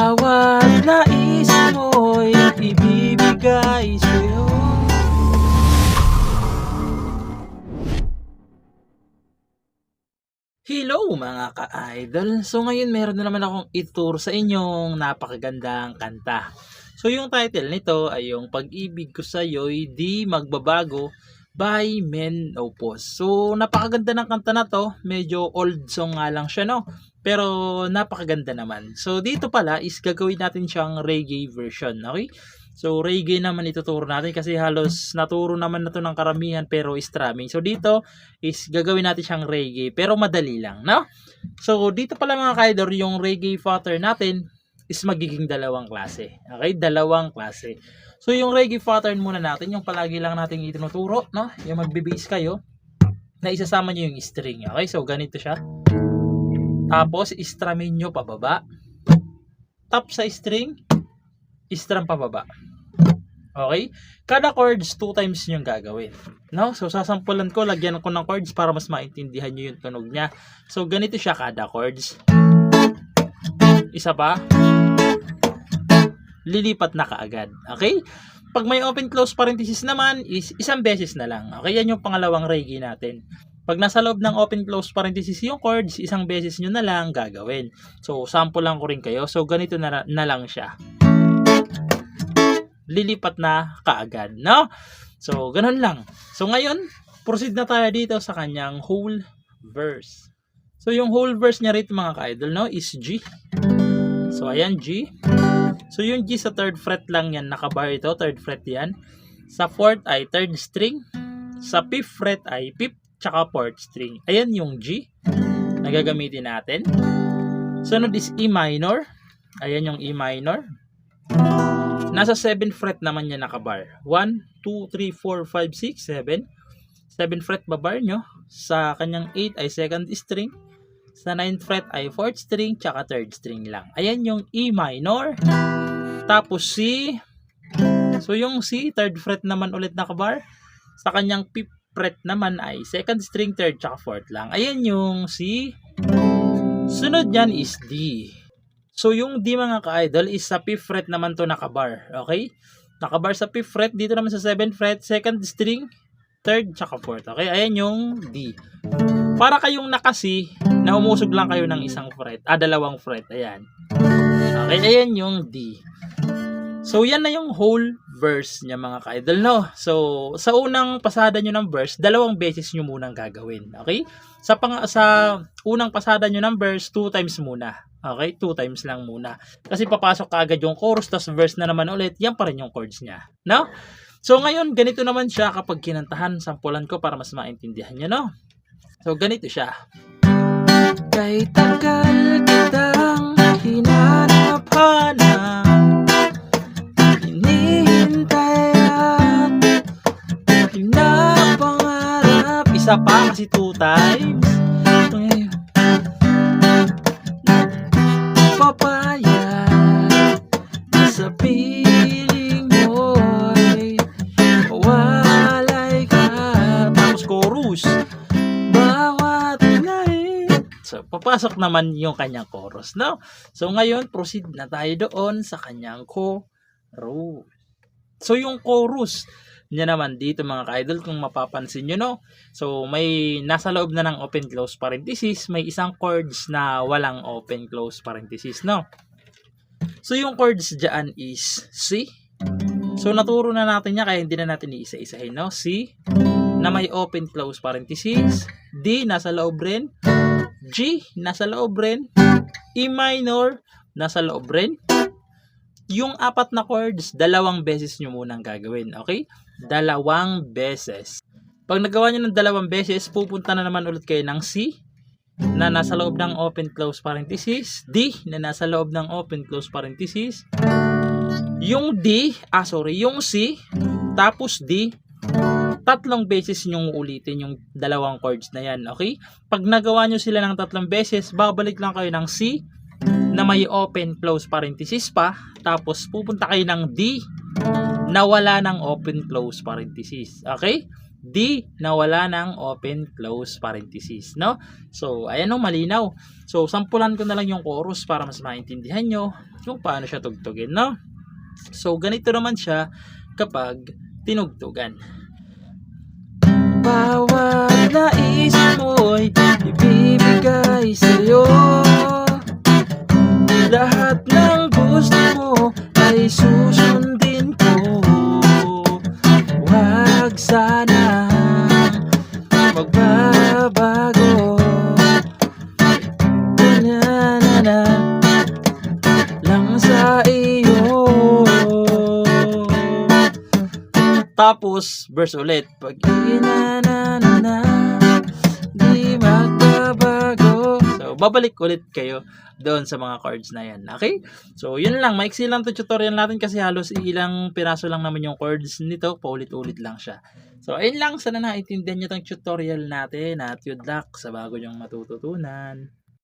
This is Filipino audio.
Bawat nais mo'y ibibigay sa'yo. Hello mga ka-idol! So ngayon meron na naman akong ituro sa inyong napakagandang kanta. So yung title nito ay yung Pag-ibig ko sa'yo'y di magbabago by Menopause. So napakaganda ng kanta na to, medyo old song nga lang siya, no? Pero napakaganda naman. So dito pala is gagawin natin siyang reggae version, okay? So reggae naman ituturo natin kasi halos naturo naman na to ng karamihan pero strumming. So dito is gagawin natin siyang reggae pero madali lang, no? So dito pala mga kaidor, yung reggae pattern natin is magiging dalawang klase. Okay, dalawang klase. So yung reggae pattern muna natin, yung palagi lang natin itinuturo, no? Yung magbe-bass kayo na isasama niyo yung string. Okay, so ganito siya. Tapos istramin nyo pababa. Tap sa string, strum pababa. Okay? Kada chords 2 times yung gagawin. No? So sasampulan ko, lagyan ko ng chords para mas maintindihan nyo yung tunog niya. So ganito siya kada chords. Isa pa. Lilipat na kaagad. Okay? Pag may open close parenthesis naman is isang beses na lang. Okay? Yan yung pangalawang reggae natin. Pag nasa loob ng open close parenthesis yung chords, isang beses nyo na lang gagawin. So sample lang ko rin kayo. So ganito na lang siya. Lilipat na kaagad, no? So, ganun lang. So, ngayon, proceed na tayo dito sa kanyang whole verse. So, yung whole verse niya rito mga ka-idol, no, is G. So, ayan, G. So, yung G sa 3rd fret lang yan, nakabar ito, 3rd fret yan. Sa 4th ay 3rd string. Sa 5th fret ay 5th tsaka 4th string. Ayan yung G na gagamitin natin. Sunod is E minor. Ayan yung E minor. Nasa 7th fret naman niya nakabar. 1, 2, 3, 4, 5, 6, 7. 7th fret babar nyo. Sa kanyang 8 ay 2nd string. Sa 9th fret ay 4th string tsaka 3rd string lang. Ayan yung E minor. Tapos C. So yung C, 3rd fret naman ulit nakabar. Sa kanyang 5th fret naman ay 2nd string, 3rd tsaka 4th lang. Ayan yung C. Sunod yan is D. So, yung D mga ka-idol is sa 5th fret naman to nakabar. Okay? Nakabar sa 5th fret. Dito naman sa 7th fret, 2nd string, 3rd, tsaka 4th. Okay? Ayan yung D. Para kayong naka-C, na umusog lang kayo ng isang fret. Dalawang fret. Ayan. Okay? Ayan yung D. So, yan na yung whole verse niya mga ka-idol, no? So, sa unang pasada nyo ng verse, 2 beses nyo munang gagawin. Okay? Sa unang pasada nyo ng verse, 2 times muna. Okay? 2 times lang muna. Kasi papasok ka agad yung chorus, tas verse na naman ulit, yan pa rin yung chords niya. No? So, ngayon, ganito naman siya kapag kinantahan. Sampulan ko para mas maintindihan nyo, no? So, ganito siya. Kay tagal kitang hinanap-hanap, hinihintay at pinapangarap. Isa pa kasi 2 times. Papayag sa piling mo'y mawalay ka. Tapos chorus. Bawat night. So, papasok naman yung kanyang chorus, no? So, ngayon, proceed na tayo doon sa kanyang chorus. So, yung chorus niya naman dito mga ka-idol, kung mapapansin nyo, no? So, may nasa loob na ng open close parenthesis, may isang chords na walang open close parenthesis, no? So, yung chords dyan is C. So, naturo na natin niya kaya hindi na natin iisa-isahin, no? C na may open close parenthesis, D nasa loob rin, G nasa loob rin, E minor nasa loob rin. Yung 4 na chords, 2 beses nyo munang gagawin. Okay? 2 beses. Pag nagawa nyo ng 2 beses, pupunta na naman ulit kayo ng C na nasa loob ng open close parenthesis, D na nasa loob ng open close parenthesis, yung yung C, tapos D, 3 beses nyong ulitin yung 2 chords na yan. Okay? Pag nagawa nyo sila ng 3 beses, babalik lang kayo ng C na may open close parenthesis pa, tapos pupunta kayo ng D na wala ng open close parenthesis. Okay? D na wala ng open close parenthesis, no? So, ayan no, malinaw. So, sampulan ko na lang yung chorus para mas maintindihan nyo kung paano siya tugtugin, no? So, ganito naman siya kapag tinugtugan. Bawat nais mo'y ibibigay sa'yo, lahat ng gusto mo ay susundin ko. Wag sana magbabago, na lang sa iyo. Tapos verse ulit, pag na di magbabago. So babalik ulit kayo doon sa mga chords na yan. Okay? So, yun lang. Maiksi lang to tutorial natin kasi halos ilang piraso lang naman yung chords nito. Paulit-ulit lang siya. So, ayun lang. Sana naiintindihan nyo tong tutorial natin at good luck sa bago nyong matututunan.